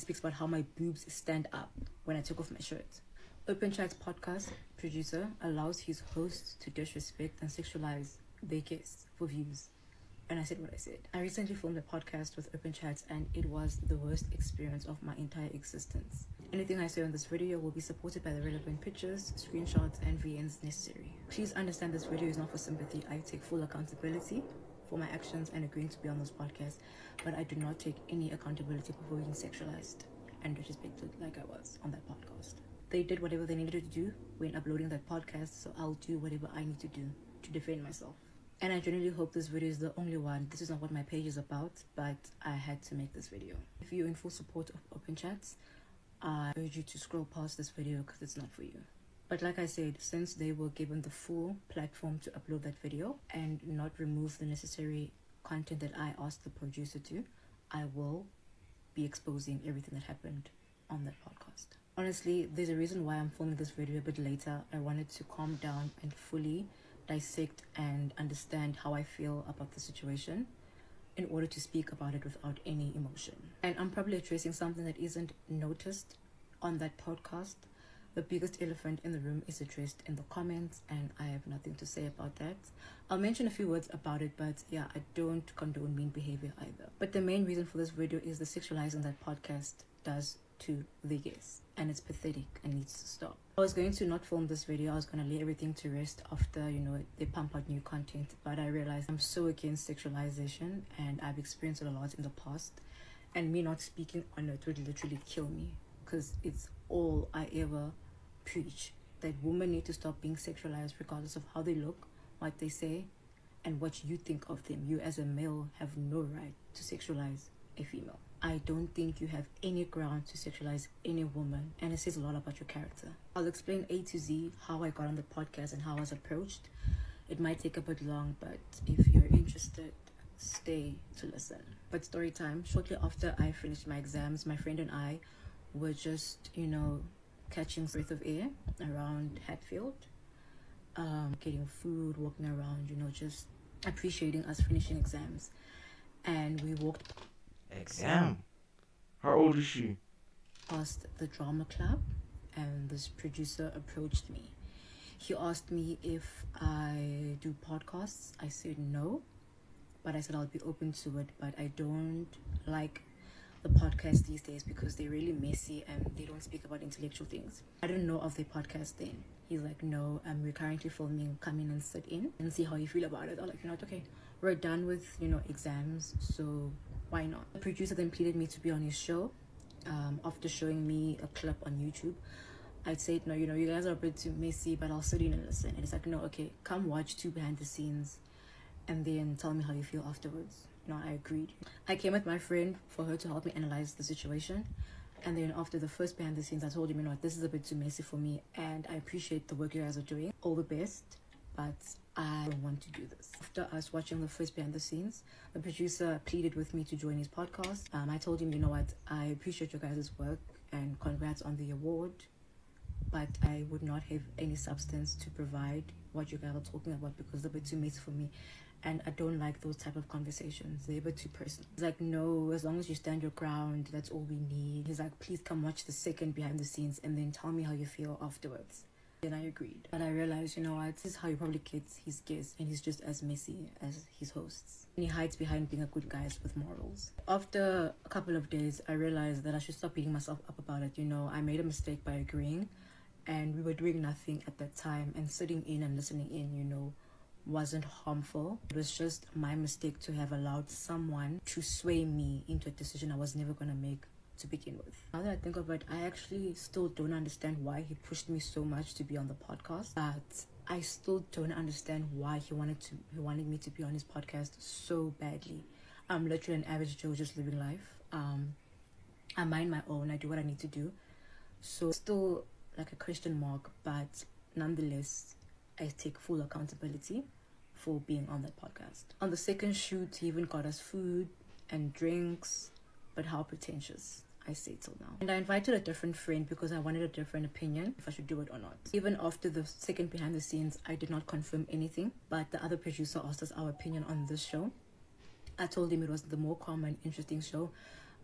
speaks about how my boobs stand up when I took off my shirt. Open Chat's podcast producer allows his hosts to disrespect and sexualize their guests for views. And I said what I said. I recently filmed a podcast with Open Chats and it was the worst experience of my entire existence. Anything I say on this video will be supported by the relevant pictures, screenshots, and VNs necessary. Please understand this video is not for sympathy. I take full accountability for my actions and agreeing to be on this podcast, but I do not take any accountability for being sexualized and disrespected like I was on that podcast. They did whatever they needed to do when uploading that podcast, so I'll do whatever I need to do to defend myself. And I genuinely hope this video is the only one. This is not what my page is about, but I had to make this video. If you're in full support of Open Chats, I urge you to scroll past this video because it's not for you. But like I said, since they were given the full platform to upload that video and not remove the necessary content that I asked the producer to, I will be exposing everything that happened on that podcast. Honestly, there's a reason why I'm filming this video a bit later. I wanted to calm down and fully dissect and understand how I feel about the situation in order to speak about it without any emotion. And I'm probably addressing something that isn't noticed on that podcast. The biggest elephant in the room is addressed in the comments, and I have nothing to say about that. I'll mention a few words about it, but yeah, I don't condone mean behavior either. But the main reason for this video is the sexualizing that podcast does to the guests, and it's pathetic and needs to stop. I was going to not film this video. I was going to lay everything to rest after, they pump out new content, but I realized I'm so against sexualization and I've experienced it a lot in the past, and me not speaking on it would literally kill me because it's all I ever preach, that women need to stop being sexualized regardless of how they look, what they say, and what you think of them. You as a male have no right to sexualize a female. I don't think you have any ground to sexualize any woman, and it says a lot about your character. I'll explain A to Z how I got on the podcast and how I was approached. It might take a bit long, but if you're interested, stay to listen. But story time. Shortly after I finished my exams, my friend and I were just, catching breath of air around Hatfield, getting food, walking around, just appreciating us finishing exams. And we walked Exam? How old is she? past the drama club, and this producer approached me. He asked me if I do podcasts. I said no, but I said I'll be open to it, but I don't like the podcast these days because they're really messy and they don't speak about intellectual things. I didn't know of the podcast then. He's like, no, we're currently filming, come in and sit in and see how you feel about it. I'm like, okay, we're done with, exams, so why not? The producer then pleaded me to be on his show. After showing me a clip on YouTube, I said, no, you guys are a bit too messy, but I'll sit in and listen. And he's like, no, okay, come watch 2 behind the scenes and then tell me how you feel afterwards. I agreed. I came with my friend for her to help me analyze the situation. And then after the first behind the scenes, I told him, this is a bit too messy for me and I appreciate the work you guys are doing. All the best, but I don't want to do this. After us watching the first behind the scenes, the producer pleaded with me to join his podcast. I told him, I appreciate your guys' work and congrats on the award, but I would not have any substance to provide what you guys are talking about because they're a bit too messy for me. And I don't like those type of conversations. They're a bit too personal. He's like, no, as long as you stand your ground, that's all we need. He's like, please come watch the second behind the scenes and then tell me how you feel afterwards. Then I agreed. But I realized, this is how he probably gets his guests, and he's just as messy as his hosts. And he hides behind being a good guy with morals. After a couple of days, I realized that I should stop beating myself up about it. I made a mistake by agreeing, and we were doing nothing at that time, and sitting in and listening in, wasn't harmful. It was just my mistake to have allowed someone to sway me into a decision I was never going to make to begin with. Now that I think of it, I actually still don't understand why he pushed me so much to be on the podcast, but I still don't understand why he wanted me to be on his podcast so badly. I'm literally an average Joe just living life. I mind my own, I do what I need to do. So still like a question mark, but nonetheless I take full accountability for being on that podcast. On the second shoot, he even got us food and drinks, but how pretentious, I say till now. And I invited a different friend because I wanted a different opinion if I should do it or not. Even after the second behind the scenes, I did not confirm anything, but the other producer asked us our opinion on this show. I told him it was the more calm and interesting show,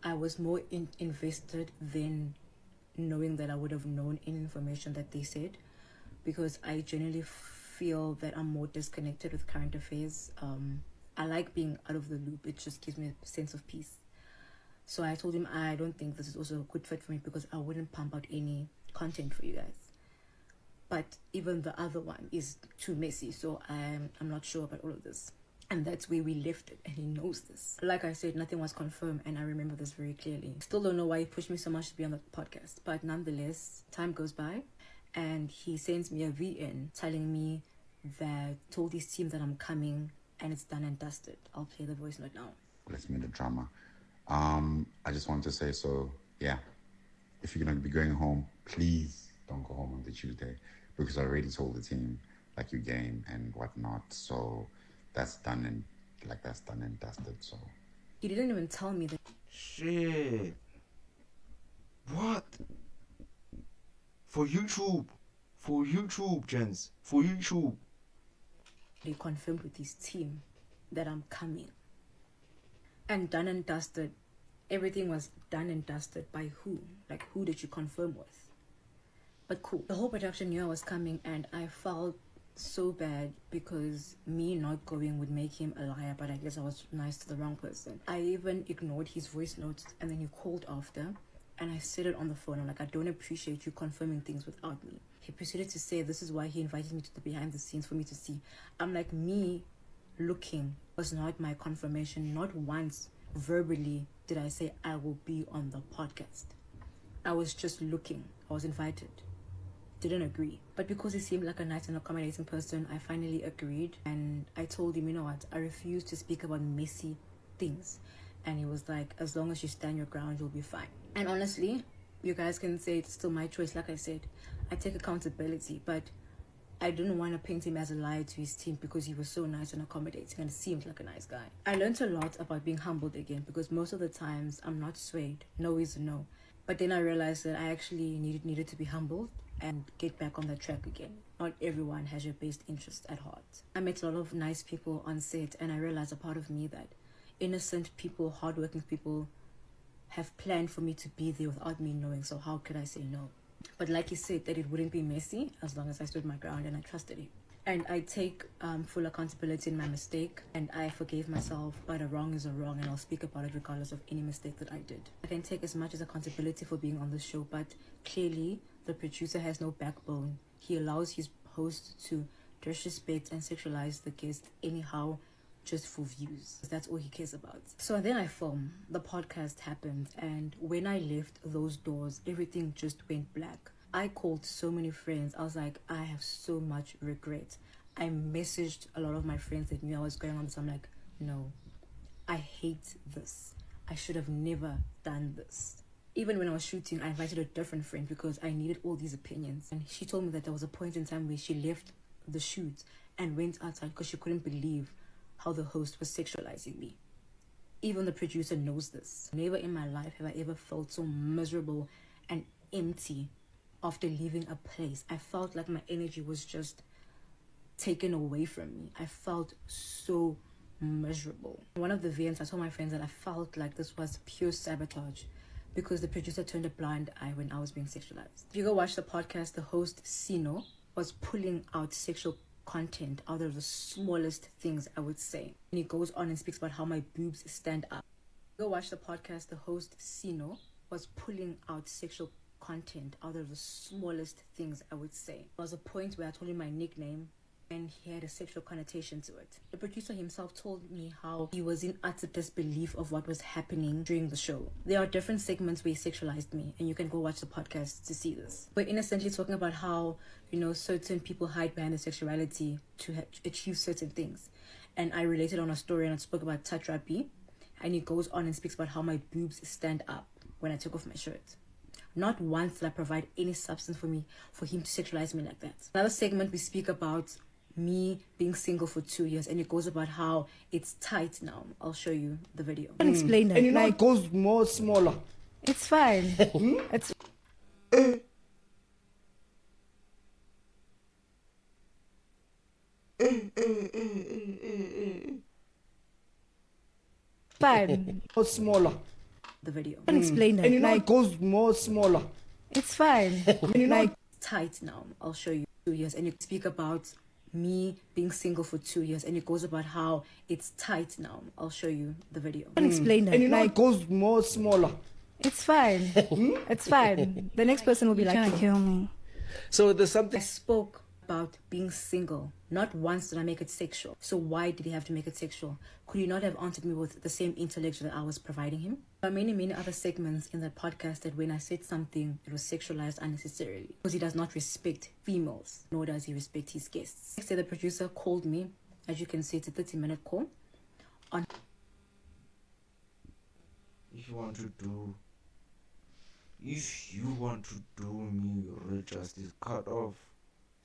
I was more invested than knowing that I would have known any information that they said, because I generally feel that I'm more disconnected with current affairs. I like being out of the loop. It just gives me a sense of peace. So I told him I don't think this is also a good fit for me, because I wouldn't pump out any content for you guys. But even the other one is too messy, so I'm not sure about all of this. And that's where we left it, and he knows this. Like I said, nothing was confirmed, and I remember this very clearly. Still don't know why he pushed me so much to be on the podcast, but nonetheless, time goes by, and he sends me a VN telling me that told his team that I'm coming, and it's done and dusted. I'll play the voice note now. Let's meet the drama. I just want to say, so yeah, if you're gonna be going home, please don't go home on the Tuesday, because I already told the team like you game and whatnot. So that's done and dusted. So He didn't even tell me that. Shit. What? For YouTube, gents. For YouTube. He confirmed with his team that I'm coming. And done and dusted. Everything was done and dusted by who? Like, who did you confirm with? But cool. The whole production knew I was coming, and I felt so bad because me not going would make him a liar, but I guess I was nice to the wrong person. I even ignored his voice notes, and then he called after, and I said it on the phone. I'm like, I don't appreciate you confirming things without me. He proceeded to say this is why he invited me to the behind the scenes for me to see. I'm like, me looking was not my confirmation. Not once verbally did I say I will be on the podcast. I was just looking. I was invited. Didn't agree. But because he seemed like a nice and accommodating person, I finally agreed. And I told him, you know what, I refuse to speak about messy things. And he was like, as long as you stand your ground, you'll be fine. And honestly, you guys can say it's still my choice. Like I said, I take accountability, but I didn't want to paint him as a liar to his team because he was so nice and accommodating and seemed like a nice guy. I learned a lot about being humbled again, because most of the times I'm not swayed. No is a no. But then I realized that I actually needed to be humbled and get back on the track again. Not everyone has your best interest at heart. I met a lot of nice people on set, and I realized a part of me that innocent people, hardworking people have planned for me to be there without me knowing, so how could I say no? But like he said, that it wouldn't be messy as long as I stood my ground and I trusted him. And I take full accountability in my mistake, and I forgave myself, but a wrong is a wrong, and I'll speak about it regardless of any mistake that I did. I can take as much as accountability for being on the show, but clearly the producer has no backbone. He allows his host to disrespect and sexualize the guest anyhow, just for views. That's all he cares about. So then I filmed. The podcast happened, and when I left those doors, everything just went black. I called so many friends. I was like, I have so much regret. I messaged a lot of my friends that knew I was going on this. I'm like, no, I hate this. I should have never done this. Even when I was shooting, I invited a different friend because I needed all these opinions. And she told me that there was a point in time where she left the shoot and went outside because she couldn't believe how the host was sexualizing me. Even the producer knows this. Never in my life have I ever felt so miserable and empty after leaving a place. I felt like my energy was just taken away from me. I felt so miserable. One of the events, I told my friends that I felt like this was pure sabotage because the producer turned a blind eye when I was being sexualized. If you go watch the podcast, the host, Sino, was pulling out sexual content out of the smallest things, I would say. And he goes on and speaks about how my boobs stand up. Go watch the podcast, the host, Sino, was pulling out sexual content out of the smallest things, I would say. There was a point where I told him my nickname and he had a sexual connotation to it. The producer himself told me how he was in utter disbelief of what was happening during the show. There are different segments where he sexualized me, and you can go watch the podcast to see this. We're innocently talking about how, certain people hide behind their sexuality to achieve certain things. And I related on a story and I spoke about Tatrapi, and he goes on and speaks about how my boobs stand up when I took off my shirt. Not once did I provide any substance for him to sexualize me like that. Another segment, we speak about me being single for 2 years, and it goes about how it's tight now. I'll show you the video. I can explain that. And it goes more smaller. It's fine. It's fine. More smaller. the video. Can explain that. And you know Like, it goes more smaller. it's fine. Like, Tight now. I'll show you 2 years, and you speak about me being single for 2 years, and it goes about how it's tight now. I'll show you the video. can explain that. And you know Like, it goes more smaller. it's fine. It's fine. The next person will be like, Trying to kill me. So there's I something. spoke about being single. Not once did I make it sexual. So why did he have to make it sexual? Could he not have answered me with the same intellect that I was providing him? There are many other segments in that podcast that when I said something, it was sexualized unnecessarily. Because he does not respect females, nor does he respect his guests. Next day, the producer called me. As you can see, it's a 30-minute call. If you want to do me real justice, cut off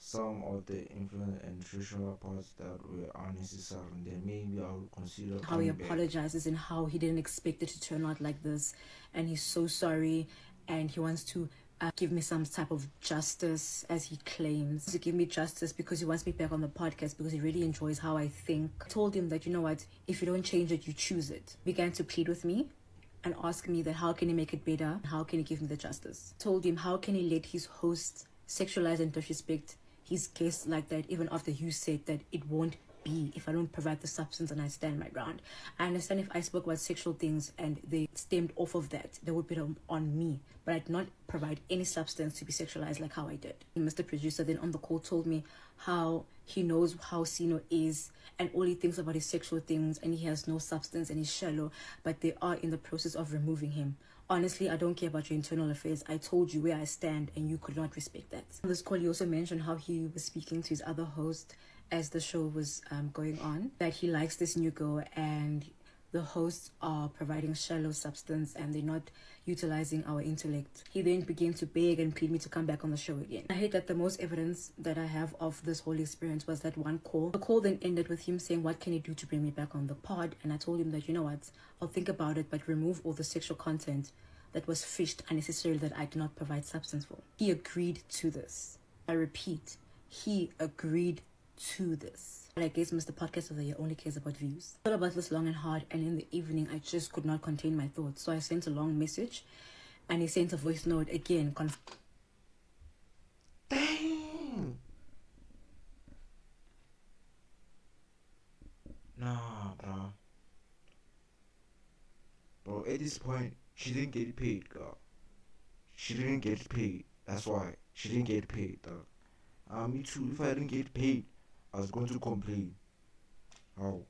some of the influence and sexual parts that were unnecessary, and then maybe I will consider How he coming back. apologizes and how he didn't expect it to turn out like this, and he's so sorry, and he wants to give me some type of justice, as he claims to give me justice because he wants me back on the podcast because he really enjoys how I think. I told him that, you know what, if you don't change it, you choose it. He began to plead with me and ask me that how can he make it better, how can he give me the justice. I told him how can he let his hosts sexualize and disrespect his guests like that, even after you said that it won't be if I don't provide the substance and I stand my ground. I understand if I spoke about sexual things and they stemmed off of that, they would be on me, but I did not provide any substance to be sexualized like how I did. And Mr. Producer then on the call told me how he knows how Sino is and all he thinks about his sexual things, and he has no substance and he's shallow, but they are in the process of removing him. Honestly, I don't care about your internal affairs. I told you where I stand and you could not respect that. On this call, he also mentioned how he was speaking to his other host as the show was going on, that he likes this new girl and the hosts are providing shallow substance and they're not utilizing our intellect. He then began to beg and plead me to come back on the show again. I hate that the most evidence that I have of this whole experience was that one call. The call then ended with him saying, what can he do to bring me back on the pod? And I told him that, you know what, I'll think about it, but remove all the sexual content that was fished unnecessarily that I did not provide substance for. He agreed to this. I repeat, he agreed to this. But I guess Mr. Podcast of the Year only cares about views. I thought about this long and hard, and in the evening I just could not contain my thoughts. So I sent a long message and he sent a voice note again. Dang. Nah, bro, at this point, she didn't get paid, girl. She didn't get paid. That's why. She didn't get paid, dog. Me too. If I didn't get paid, I was going to complain. How?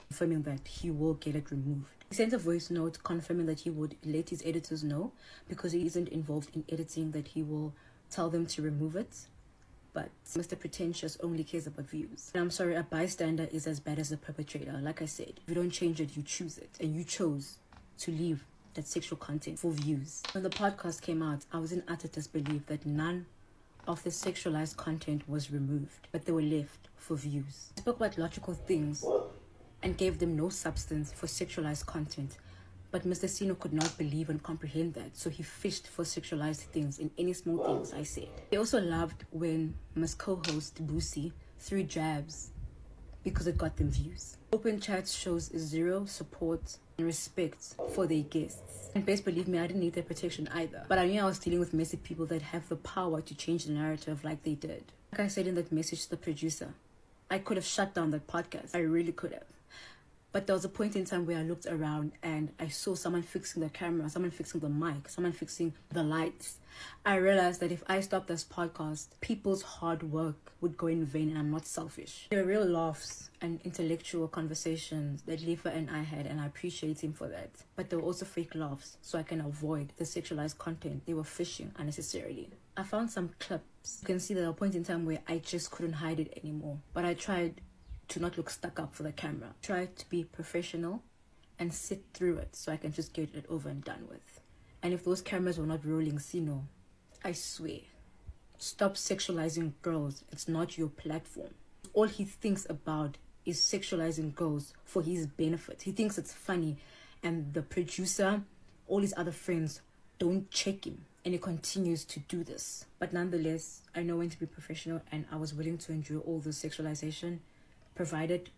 Confirming that he will get it removed. He sent a voice note confirming that he would let his editors know, because he isn't involved in editing, that he will tell them to remove it. But Mr. Pretentious only cares about views. And I'm sorry, a bystander is as bad as a perpetrator. Like I said, if you don't change it, you choose it. And you chose to leave that sexual content for views. When the podcast came out, I was in utter disbelief that none of the sexualized content was removed, but they were left for views. I spoke about logical things and gave them no substance for sexualized content, but Mr. Sino could not believe and comprehend that, so he fished for sexualized things in any small things I said. They also loved when Miss co-host Boosie threw jabs because it got them views. Open chats shows zero support and respect for their guests. And best believe me, I didn't need their protection either. But I knew I was dealing with messy people that have the power to change the narrative like they did. Like I said in that message to the producer, I could have shut down that podcast. I really could have. But there was a point in time where I looked around and I saw someone fixing the camera, someone fixing the mic, someone fixing the lights. I realized that if I stopped this podcast, people's hard work would go in vain, and I'm not selfish. There were real laughs and intellectual conversations that Lifa and I had, and I appreciate him for that. But there were also fake laughs, so I can avoid the sexualized content they were fishing unnecessarily. I found some clips. You can see that there was a point in time where I just couldn't hide it anymore. But I tried to not look stuck up for the camera. Try to be professional and sit through it so I can just get it over and done with. And if those cameras were not rolling, Sino, I swear, stop sexualizing girls. It's not your platform. All he thinks about is sexualizing girls for his benefit. He thinks it's funny, and the producer, all his other friends don't check him, and he continues to do this. But nonetheless, I know when to be professional, and I was willing to endure all the sexualization, provided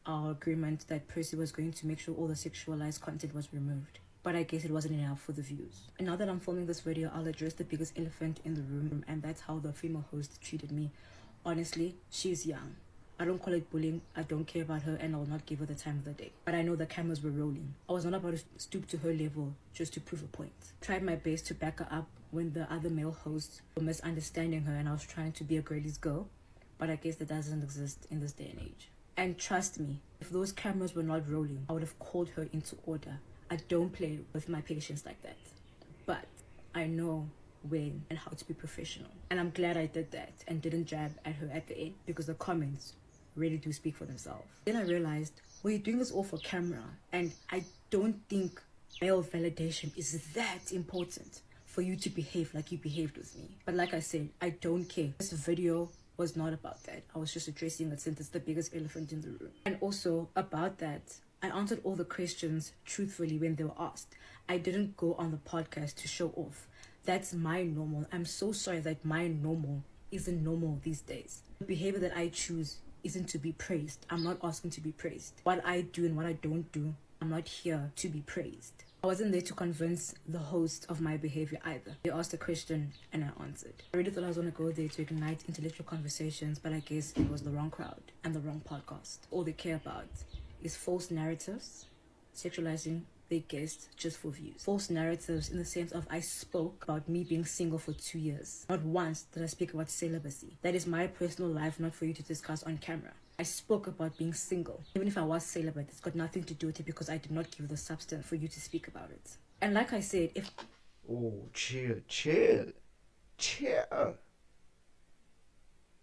our agreement that Percy was going to make sure all the sexualized content was removed. but I guess it wasn't enough for the views. And now that I'm filming this video, I'll address the biggest elephant in the room, and that's how the female host treated me. Honestly, she's young. I don't call it bullying, I don't care about her, and I will not give her the time of the day. But I know the cameras were rolling. I was not about to stoop to her level just to prove a point. Tried my best to back her up when the other male hosts were misunderstanding her and I was trying to be a girlie's girl, but I guess that doesn't exist in this day and age. And trust me, if those cameras were not rolling, I would have called her into order. I don't play with my patience like that. But I know when and how to be professional. And I'm glad I did that and didn't jab at her at the end, because the comments really do speak for themselves. Then I realized, well, you're doing this all for camera, and I don't think male validation is that important for you to behave like you behaved with me. But like I said, I don't care. This video was not about that. I was just addressing it since it's the biggest elephant in the room. And also about that, I answered all the questions truthfully when they were asked. I didn't go on the podcast to show off. That's my normal. I'm so sorry that my normal isn't normal these days. The behavior that I choose isn't to be praised. I'm not asking to be praised. What I do and what I don't do, I'm not here to be praised. I wasn't there to convince the host of my behavior either. They asked a question and I answered. I really thought I was going to go there to ignite intellectual conversations, but I guess it was the wrong crowd and the wrong podcast. All they care about is false narratives, sexualizing their guests just for views. False narratives in the sense of I spoke about me being single for 2 years. Not once did I speak about celibacy. That is my personal life, not for you to discuss on camera. I spoke about being single. Even if I was celibate, it's got nothing to do with it because I did not give the substance for you to speak about it. And like I said, if... Oh, chill.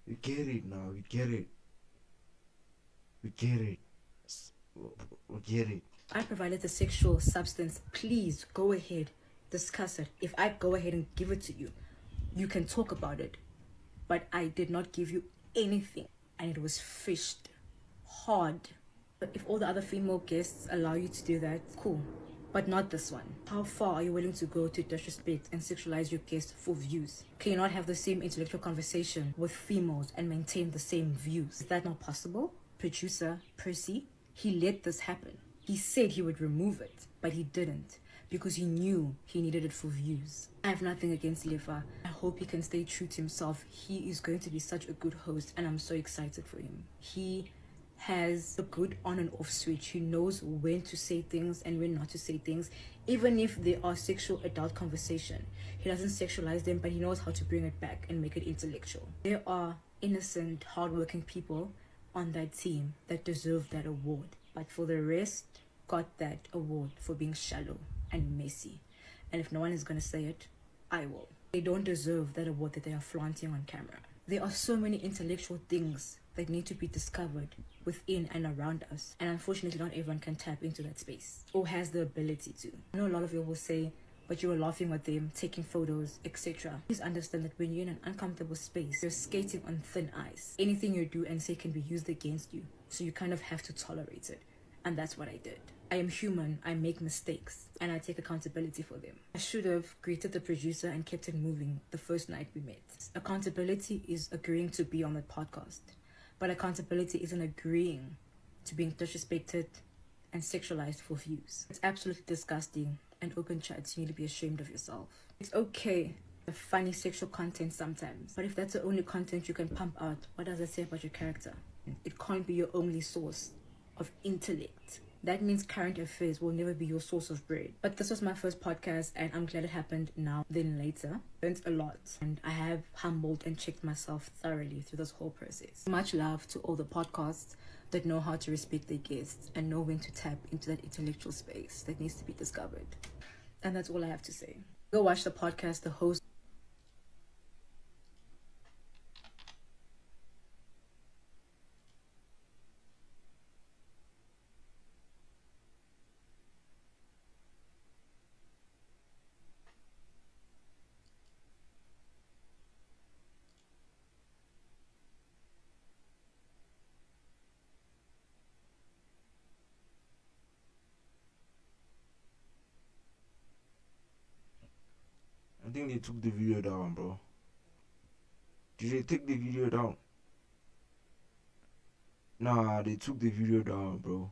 We get it now, we get it. I provided the sexual substance, please go ahead, discuss it. If I go ahead and give it to you, you can talk about it. But I did not give you anything, and it was fished hard. But if all the other female guests allow you to do that, cool. But not this one. How far are you willing to go to disrespect and sexualize your guests for views? Can you not have the same intellectual conversation with females and maintain the same views? Is that not possible? Producer Percy, he let this happen. He said he would remove it, but he didn't, because he knew he needed it for views. I have nothing against Lefa. I hope he can stay true to himself. He is going to be such a good host, and I'm so excited for him. He has a good on and off switch. He knows when to say things and when not to say things, even if they are sexual adult conversation. He doesn't sexualize them, but he knows how to bring it back and make it intellectual. There are innocent, hardworking people on that team that deserve that award, but for the rest, got that award for being shallow and messy. And if no one is going to say it, I will. They don't deserve that award that they are flaunting on camera. There are so many intellectual things that need to be discovered within and around us, and unfortunately not everyone can tap into that space or has the ability to. I know a lot of you will say, but you were laughing with them, taking photos, etc. Please understand that when you're in an uncomfortable space, you're skating on thin ice. Anything you do and say can be used against you, so you kind of have to tolerate it. And that's what I did. I am human, I make mistakes, and I take accountability for them. I should have greeted the producer and kept it moving the first night we met. Accountability is agreeing to be on the podcast, but accountability isn't agreeing to being disrespected and sexualized for views. It's absolutely disgusting, and open chats, you need to be ashamed of yourself. It's okay, the funny sexual content sometimes, but if that's the only content you can pump out, what does that say about your character? It can't be your only source of intellect. That means current affairs will never be your source of bread. But this was my first podcast, and I'm glad it happened now than later. I learned a lot, and I have humbled and checked myself thoroughly through this whole process. Much love to all the podcasts that know how to respect their guests and know when to tap into that intellectual space that needs to be discovered. And that's all I have to say. Go watch the podcast. The host I think they took the video down, bro. Did they take the video down? Nah, they took the video down, bro.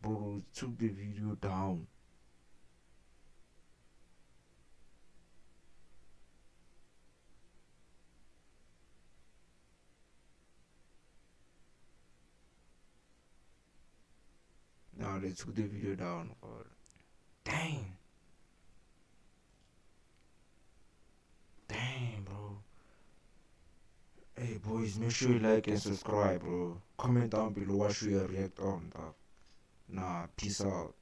Bro, took the video down. Now they took the video down. God. Dang. Dang, bro. Hey, boys, make sure you like and subscribe, bro. Comment down below what should you react on, dog. Nah, peace out.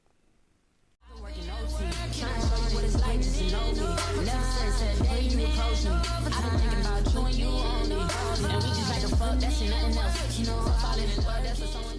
Working OT, trying to show you what it's like to know me. Never since that day you approached me, I've been thinking about you and you only. And we just like to fuck, that's nothing else. You know, I'm falling in love, that's what someone.